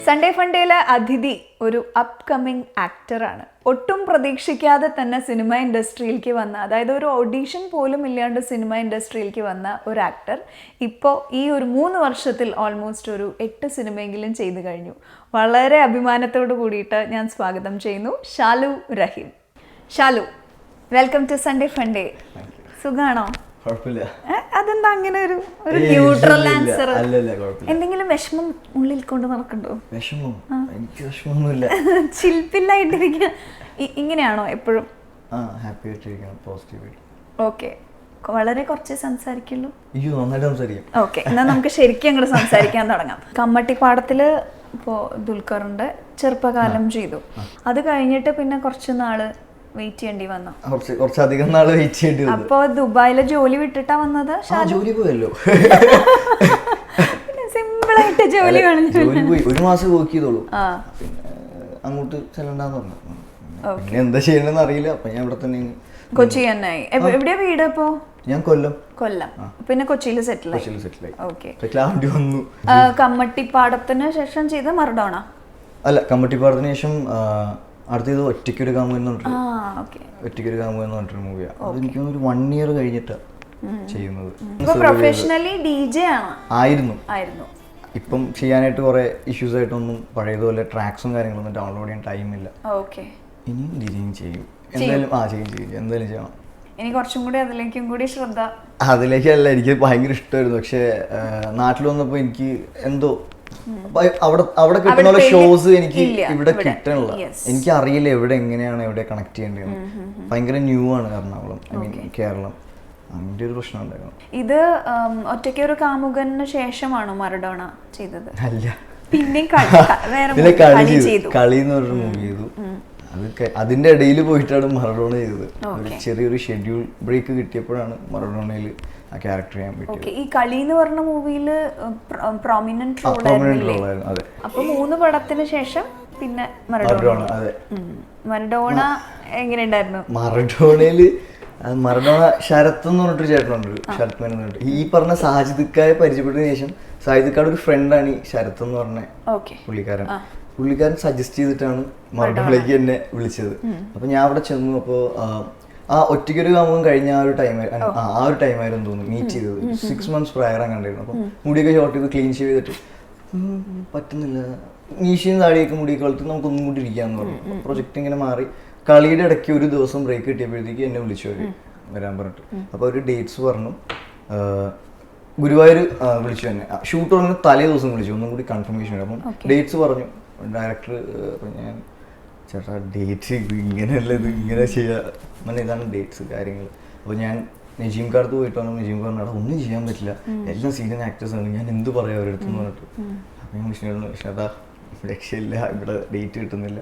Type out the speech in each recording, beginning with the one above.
Sunday ഫണ്ടേയിലെ അതിഥി ഒരു upcoming ആക്ടറാണ്. ഒട്ടും പ്രതീക്ഷിക്കാതെ തന്നെ സിനിമ ഇൻഡസ്ട്രിയിലേക്ക് വന്ന, അതായത് ഒരു ഓഡീഷൻ പോലും ഇല്ലാണ്ട് സിനിമ ഇൻഡസ്ട്രിയിലേക്ക് വന്ന ഒരു ആക്ടർ ഇപ്പോൾ ഈ ഒരു 3 വർഷത്തിൽ ഓൾമോസ്റ്റ് ഒരു 8 സിനിമയെങ്കിലും ചെയ്തു കഴിഞ്ഞു. വളരെ അഭിമാനത്തോടു കൂടിയിട്ട് ഞാൻ സ്വാഗതം ചെയ്യുന്നു Shalu Raheem. Shalu, welcome to Sunday Funday. സുഖാണോ? അതെന്താ അങ്ങനെ ഒരു ന്യൂട്രൽ ആൻസർ? എന്തെങ്കിലും വിഷമം ഉള്ളിൽ കൊണ്ട് നടക്കണ്ടോ? ചിൽപ്പില്ലായിട്ടിരിക്കുക ഇങ്ങനെയാണോ എപ്പോഴും? ഓക്കെ, വളരെ കുറച്ച് സംസാരിക്കുള്ളൂ. ഓക്കെ, എന്നാൽ നമുക്ക് ശരിക്കും അങ്ങോട്ട് സംസാരിക്കാൻ തുടങ്ങാം. കമ്മട്ടിപ്പാടത്തില് ഇപ്പോൾ ദുൽഖറിന്റെ ചെറുപ്പകാലം ചെയ്തു. അത് കഴിഞ്ഞിട്ട് പിന്നെ കുറച്ച് നാള് വെയിറ്റ് ചെയ്യേണ്ടി വന്നു. കുറച്ചധികം നാള് വെയിറ്റ് ചെയ്യേണ്ടി വന്നു. അപ്പൊ ദുബായിലെ ജോലി വിട്ടിട്ടാ വന്നത്? ജോലി പോയല്ലോ, സിമ്പിൾ ആയിട്ട് ജോലി പോയി. 1 മാസം വർക്ക് ചെയ്തോളൂ, പിന്നെ അങ്ങോട്ട് ചെല്ലണ്ടെന്ന് പറഞ്ഞു. പിന്നെ എന്താ ചെയ്യണമെന്ന് അറിയില്ല. അപ്പൊ ഞാൻ ഇവിടെ തന്നെ കൊച്ചി തന്നെയായി. എവിടെയാ വീട് ഇപ്പോ? ഞാൻ കൊല്ലം. പിന്നെ കൊച്ചിയിൽ സെറ്റിൽ ആയി. ഓക്കെ. കമ്മട്ടിപ്പാടത്തിന് ശേഷം ചെയ്ത മറഡോണ? അല്ല, കമ്മട്ടിപ്പാടത്തിന് ശേഷം അടുത്തത് ഒറ്റയ്ക്കൊരു കാമു എന്ന് പറഞ്ഞിട്ടൊരു മൂവിയാണ്. അത് എനിക്ക് ഒരു 1 ഇയർ കഴിഞ്ഞിട്ടാണ് ചെയ്യുന്നത്. പ്രൊഫഷണലി DJ ആയിരുന്നു. ഇപ്പം ചെയ്യാനായിട്ട് കുറെ ഇഷ്യൂസ് ആയിട്ടൊന്നും പഴയതുപോലെ ട്രാക്സും കാര്യങ്ങളൊന്നും ഡൗൺലോഡ് ചെയ്യാൻ ടൈമില്ല. ഇനിയും ഡിജയും ചെയ്യും, എന്തായാലും ചെയ്യണം. എനിക്ക് കുറച്ചും കൂടി അതിലേക്കും കൂടി ശ്രദ്ധ. അതിലേക്കല്ല, എനിക്ക് ഭയങ്കര ഇഷ്ടമായിരുന്നു. പക്ഷെ നാട്ടിൽ വന്നപ്പോൾ എനിക്ക് എന്തോ അവിടെ കിട്ടുന്ന ഷോസ് എനിക്ക് ഇവിടെ കിട്ടണില്ല. എനിക്ക് അറിയില്ല എവിടെ എങ്ങനെയാണ് എവിടെ കണക്ട് ചെയ്യേണ്ടത്. ഭയങ്കര ന്യൂ ആണ് എറണാകുളം, കേരളം. അതിന്റെ ഒരു പ്രശ്നം ഉണ്ടായിരുന്നു. ഇത് ഒറ്റയ്ക്ക് ഒരു കാമുകന് ശേഷമാണോ മറഡോണ ചെയ്തത്? അല്ല, പിന്നെ കളി എന്ന് പറഞ്ഞൊരു മൂവി ചെയ്തു. അതിന്റെ ഇടയിൽ പോയിട്ടാണ് മറഡോണ ചെയ്തത്. ചെറിയൊരു ഷെഡ്യൂൾ ബ്രേക്ക് കിട്ടിയപ്പോഴാണ് മറഡോണയിൽ ആ ക്യാരക്ടർ ചെയ്യാൻ പറ്റിയത്. ഈ കളി എന്ന് പറഞ്ഞ മൂവിയില് പ്രോമിനന്റ് റോളായിരുന്നു. അപ്പൊ 3 പടത്തിന് ശേഷം പിന്നെ മറഡോണ എങ്ങനെയുണ്ടായിരുന്നു? മറഡോണ ശരത് എന്ന് പറഞ്ഞിട്ടൊരു ചേട്ടനുണ്ട്, ശരത് മേനോൻ എന്ന് പറഞ്ഞിട്ട്. ഈ പറഞ്ഞ സാജിദ്ക്കായെ പരിചയപ്പെട്ടതിന് ശേഷം സാജിദ്ക്കാട് ഒരു ഫ്രണ്ടാണ് ഈ ശരത് എന്ന് പറഞ്ഞ പുള്ളിക്കാരൻ സജസ്റ്റ് ചെയ്തിട്ടാണ് മറഡോണയിലേക്ക് എന്നെ വിളിച്ചത്. അപ്പൊ ഞാൻ അവിടെ ചെന്നു. അപ്പോൾ ആ ഒറ്റയ്ക്കൊരു കാമുകം കഴിഞ്ഞ ആ ഒരു ടൈമായിരുന്നു തോന്നുന്നു മീറ്റ് ചെയ്തത്. 6 months പ്രയറാണ് കണ്ടിരുന്നു. അപ്പം മുടിയൊക്കെ ഷോർട്ട് ചെയ്ത് ക്ലീൻ ഷേവ് ചെയ്തിട്ട് പറ്റുന്നില്ല, മീശയും താടിയൊക്കെ മുടിയൊക്കെ വളർത്തി നമുക്കൊന്നും കൂടി ഇരിക്കാന്ന് പറഞ്ഞു. പ്രൊജക്ട് ഇങ്ങനെ മാറി. കളിയുടെ ഇടയ്ക്ക് ഒരു ദിവസം ബ്രേക്ക് കിട്ടിയപ്പോഴത്തേക്ക് എന്നെ വിളിച്ചു വരാൻ പറഞ്ഞിട്ട്. അപ്പോൾ ഒരു ഡേറ്റ്സ് പറഞ്ഞു. ഗുരുവായൂർ വിളിച്ചു എന്നെ. ഷൂട്ട് പറഞ്ഞ തലേ ദിവസം വിളിച്ചു, ഒന്നും കൂടി കൺഫർമേഷൻ. അപ്പം ഡേറ്റ്സ് പറഞ്ഞു. ഡയറക്ടർ ഞാൻ ചേട്ടാ ഡേറ്റ് ഇങ്ങനെയല്ല, ഇത് ഇങ്ങനെ ചെയ്യാൻ ഇതാണ് ഡേറ്റ്സ് കാര്യങ്ങൾ. അപ്പോൾ ഞാൻ നജീം കാർത്ത് പോയിട്ട് വന്നു. നജീം പറഞ്ഞാൽ ഒന്നും ചെയ്യാൻ പറ്റില്ല, എല്ലാം സീനിയർ ആക്ടേഴ്സാണ്, ഞാൻ എന്ത് പറയാം അവരുടെ അടുത്ത് പറഞ്ഞിട്ട്. അപ്പം ഞാൻ വിഷ്ണുട്ടാ രക്ഷയില്ല, ഇവിടെ ഡേറ്റ് കിട്ടുന്നില്ല.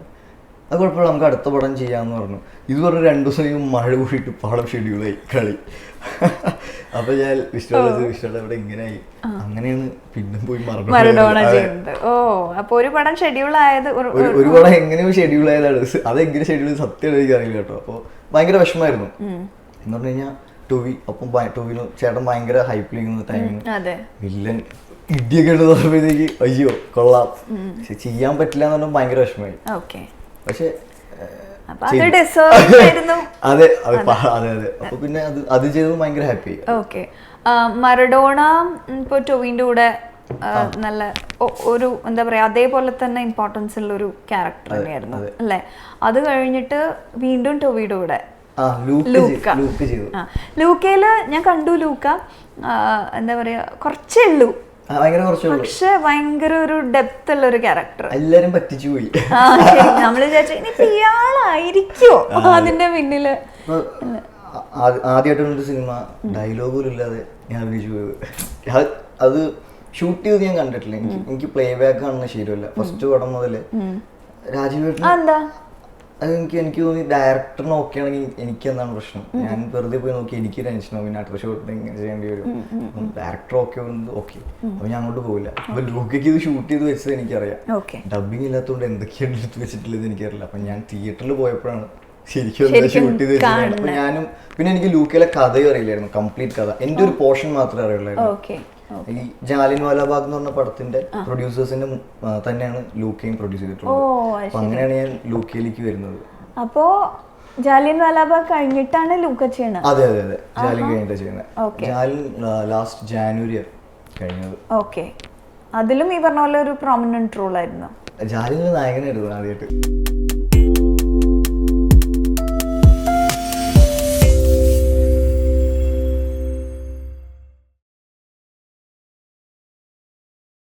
അത് കുഴപ്പമില്ല, നമുക്ക് അടുത്ത പടം ചെയ്യാമെന്ന് പറഞ്ഞു. ഇത് പറഞ്ഞ് 2 ദിവസം മഴ കൂടിയിട്ട് പടം ഷെഡ്യൂളായി കളി. അപ്പൊ ഞാൻ വിഷ്ണുടെ ഇവിടെ ഇങ്ങനെയായി. അങ്ങനെയാണ് പിന്നെ പോയി മറഡോണ ചെയ്യുന്നത്. ഒരു പടം ഷെഡ്യൂൾ ആയത്, ഒരു പടം എങ്ങനെയോ ഷെഡ്യൂൾ ആയതാണ്. അതെങ്ങനെ ഷെഡ്യൂൾ സത്യം എനിക്ക് അറിയില്ല കേട്ടോ. അപ്പോൾ ഭയങ്കര വിഷമായിരുന്നു. എന്ന് പറഞ്ഞു കഴിഞ്ഞാൽ ടോവിനോ ചേട്ടൻ ഭയങ്കര ഹൈപ്പിലിരിക്കുന്ന ടൈമിന് വില്ലൻ ഇടിയൊക്കെ ഉണ്ടെന്ന് പറഞ്ഞപ്പോഴത്തേക്ക് അയ്യോ കൊള്ളാം, പക്ഷെ ചെയ്യാൻ പറ്റില്ല എന്ന് പറഞ്ഞാൽ ഭയങ്കര വിഷമായി. പക്ഷെ അതെ. അപ്പൊ പിന്നെ അത് ചെയ്തത് ഭയങ്കര ഹാപ്പി. മറഡോണ ഇപ്പൊ ടോവിന്റെ കൂടെ നല്ല ഒരു എന്താ പറയാ അതേപോലെ തന്നെ ഇമ്പോർട്ടൻസ് ഉള്ള ഒരു ക്യാരക്ടർ തന്നെയായിരുന്നു അല്ലെ? അത് കഴിഞ്ഞിട്ട് വീണ്ടും ടോവിയുടെ കൂടെ ലൂക്കയില് ഞാൻ കണ്ടു. ലൂക്ക എന്താ പറയാ കുറച്ചേ ഉള്ളൂ, പക്ഷെ ഭയങ്കര ഒരു ഡെപ്ത് ഉള്ള ഒരു ക്യാരക്ടർ. എല്ലാരും പറ്റിച്ചു പോയി. നമ്മള് വിചാരിച്ചു ഇയാളായിരിക്കോ അതിന്റെ പിന്നില്. ആദ്യമായിട്ടുള്ളൊരു സിനിമ ഡയലോഗ് പോലും ഇല്ലാതെ ഞാൻ അഭിനയിച്ചു പോയത്. അത് ഷൂട്ട് ചെയ്ത് ഞാൻ കണ്ടിട്ടില്ല. എനിക്ക് പ്ലേ ബാക്ക് കാണുന്ന ശീലമില്ല. ഫസ്റ്റ് പടം മുതല് രാജീവേട്ടൻ എനിക്ക് തോന്നി ഡയറക്ടറിന് ഓക്കെ ആണെങ്കിൽ എനിക്ക് എന്താണ് പ്രശ്നം. ഞാൻ വെറുതെ പോയി നോക്കി എനിക്ക് ടെൻഷനോ, പിന്നെ അടുത്ത ഷോട്ട് ഇങ്ങനെ ചെയ്യേണ്ടി വരും. ഡയറക്ടർ ഓക്കെ അപ്പൊ ഞാൻ അങ്ങോട്ട് പോയില്ല. അപ്പൊ ലൂക്കയ്ക്ക് ഇത് ഷൂട്ട് ചെയ്ത് വെച്ചത് എനിക്കറിയാം. ഡബിങ് ഇല്ലാത്തതുകൊണ്ട് എന്തൊക്കെയാണ് എടുത്ത് വെച്ചിട്ടുള്ളത് എനിക്കറിയില്ല. അപ്പൊ ഞാൻ തിയേറ്ററിൽ പോയപ്പോഴാണ് ശരിക്കും ഷൂട്ട് ചെയ്ത് വെച്ചത്. അപ്പൊ ഞാനും പിന്നെ എനിക്ക് ലൂക്കയിലെ കഥയും അറിയില്ലായിരുന്നു, കംപ്ലീറ്റ് കഥ. എന്റെ ഒരു പോർഷൻ മാത്രമേ അറിയുള്ളായിരുന്നു. ഈ ജാലിയൻ വാലാബാഗ് എന്ന് പറഞ്ഞ പടത്തിന്റെ പ്രൊഡ്യൂസേഴ്സിന്റെ തന്നെയാണ് ലൂക്കയും പ്രൊഡ്യൂസ് ചെയ്തിട്ടുള്ളത്. അപ്പൊ അങ്ങനെയാണ് ഞാൻ ലൂക്കയിലേക്ക് വരുന്നത്. അപ്പോ ജാലിയൻ വാലാബാഗ് കഴിഞ്ഞിട്ടാണ് ലൂക്ക ചെയ്യണത്? അതെ അതെ അതെ, ജാലിയൻ കഴിഞ്ഞിട്ടാണ് ചെയ്യുന്നത്. ജാലിയൻ ലാസ്റ്റ് ജാനുവരി കഴിഞ്ഞത്. ഓക്കെ, അതിലും ഈ പറഞ്ഞ പോലെ ഒരു പ്രോമിനന്റ് റോൾ ആയിരുന്നു. ജാലിയൻ നായകനായിരുന്നു ആദ്യമായിട്ട്.